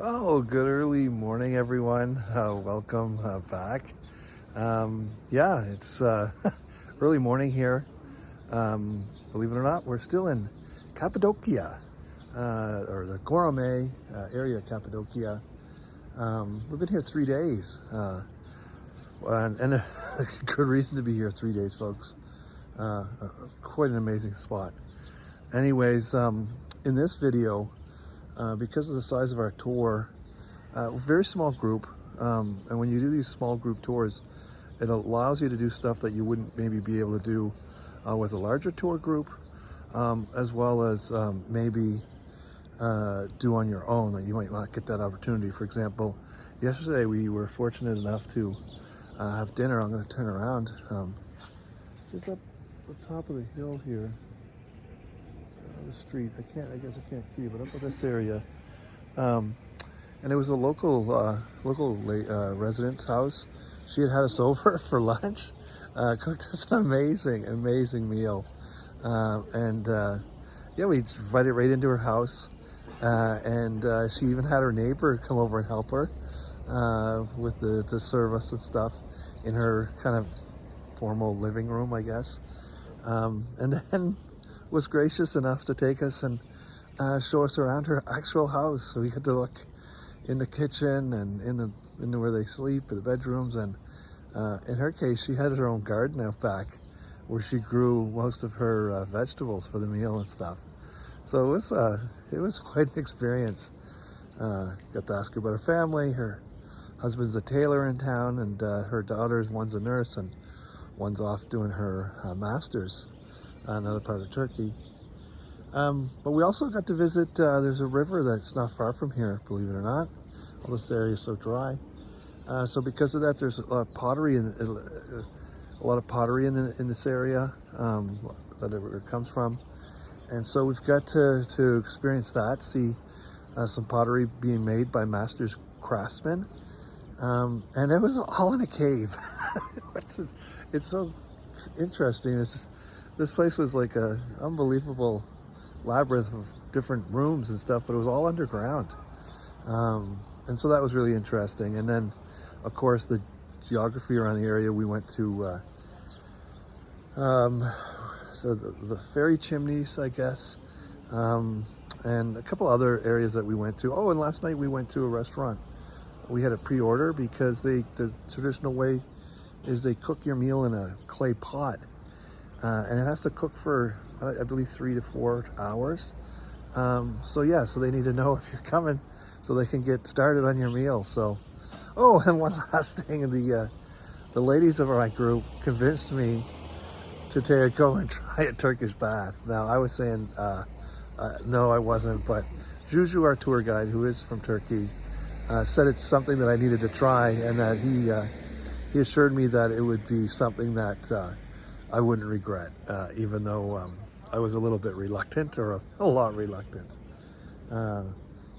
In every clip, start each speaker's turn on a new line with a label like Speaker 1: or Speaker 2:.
Speaker 1: Oh, good early morning, everyone. Welcome back. Yeah, it's early morning here. Believe it or not, we're still in Cappadocia, or the Gorome area of Cappadocia. We've been here 3 days, and a good reason to be here 3 days, folks. Quite an amazing spot. Anyways, in this video, because of the size of our tour, very small group, and when you do these small group tours, it allows you to do stuff that you wouldn't maybe be able to do with a larger tour group, as well as maybe do on your own, that you might not get that opportunity. For example, yesterday we were fortunate enough to have dinner. I'm going to turn around, just up the top of the hill here. The street. I guess I can't see, but up in this area, and it was a local resident's house. She had us over for lunch, cooked us an amazing meal, and yeah, we invited right into her house, and she even had her neighbor come over and help her with the serve us and stuff in her kind of formal living room, I guess, and then was gracious enough to take us and show us around her actual house. So we had to look in the kitchen and in where they sleep, in the bedrooms, and in her case, she had her own garden out back where she grew most of her vegetables for the meal and stuff. So it was quite an experience. Got to ask her about her family. Her husband's a tailor in town, and her daughters, one's a nurse and one's off doing her master's another part of Turkey. But we also got to visit, there's a river that's not far from here, believe it or not. All this area is so dry. So because of that, there's a lot of pottery in this area that it comes from. And so we've got to experience that, see some pottery being made by masters craftsmen. And it was all in a cave. It's so interesting. This place was like a unbelievable labyrinth of different rooms and stuff, but it was all underground. And so that was really interesting. And then, of course, the geography around the area, we went to so the fairy chimneys, I guess, and a couple other areas that we went to. Oh, and last night we went to a restaurant. We had a pre-order because the traditional way is they cook your meal in a clay pot. And it has to cook for, I believe, 3 to 4 hours. So yeah, so they need to know if you're coming so they can get started on your meal. So, oh, and one last thing, the ladies of my group convinced me to go and try a Turkish bath. Now, I was saying, no, I wasn't, but Juju, our tour guide, who is from Turkey, said it's something that I needed to try, and that he assured me that it would be something that I wouldn't regret, even though I was a little bit reluctant, or a lot reluctant.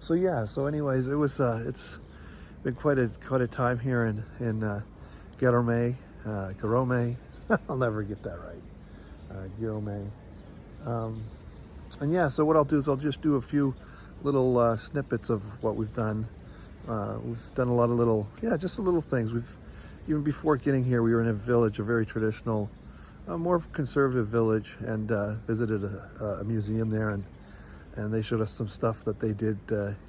Speaker 1: So yeah. So anyways, it's been quite a time here in Gorome. I'll never get that right. Gorome. And yeah. So what I'll do is I'll just do a few little snippets of what we've done. We've done a lot of little, just little things. Even before getting here, we were in a village, a very traditional, more conservative village, and visited a museum there, and they showed us some stuff that they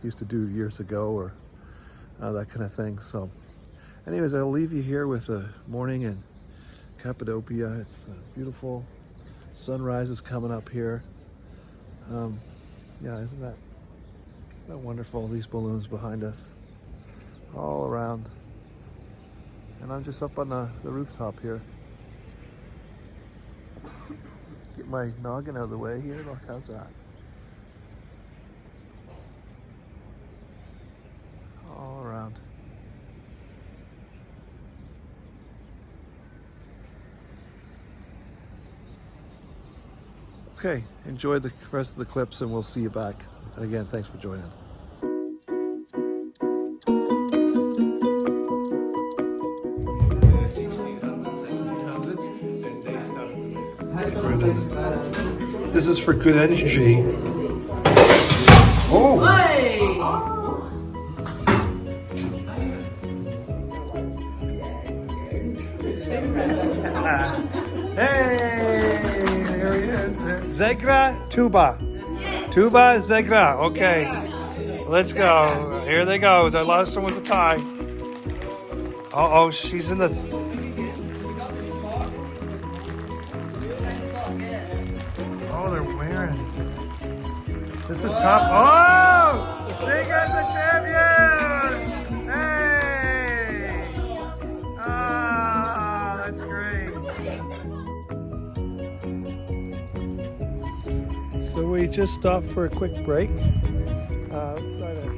Speaker 1: used to do years ago, or that kind of thing. So anyways, I'll leave you here with a morning in Cappadocia. It's beautiful. Sunrise is coming up here. Yeah, isn't that wonderful? These balloons behind us all around, and I'm just up on the rooftop here. Get my noggin out of the way here. Look, how's that? All around. Okay, enjoy the rest of the clips, and we'll see you back. And again, thanks for joining. This is for good energy. Oh! Hey, there he is. Zegra, tuba. Tuba, Zegra. Okay. Let's go. Here they go. The last one was a tie. Oh, she's in the... Oh, they're wearing... This is top. Oh! Zegra's a champion! Hey! Ah, that's great. So we just stopped for a quick break. Outside of...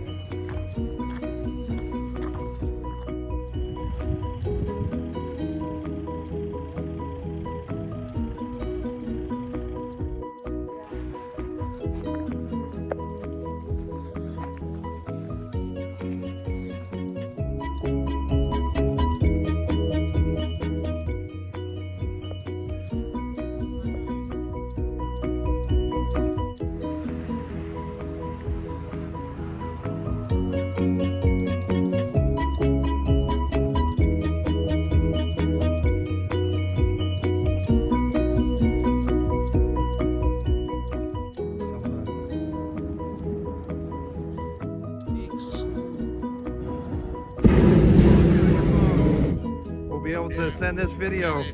Speaker 1: Be able to send this video.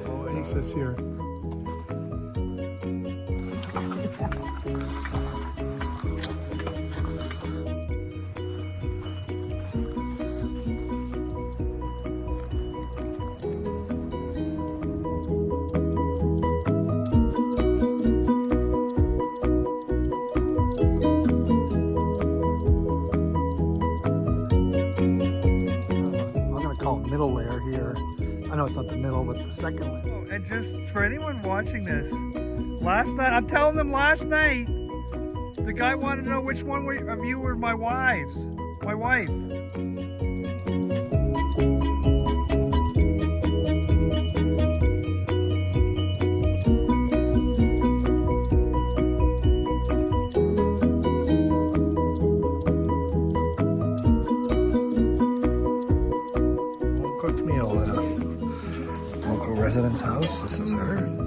Speaker 1: Oasis here. Middle layer here. I know it's not the middle, but the second layer. Oh, and just for anyone watching this, last night, I'm telling them last night, the guy wanted to know which one of you were my wives. My wife. Cooked meal at a local resident's house. This is her.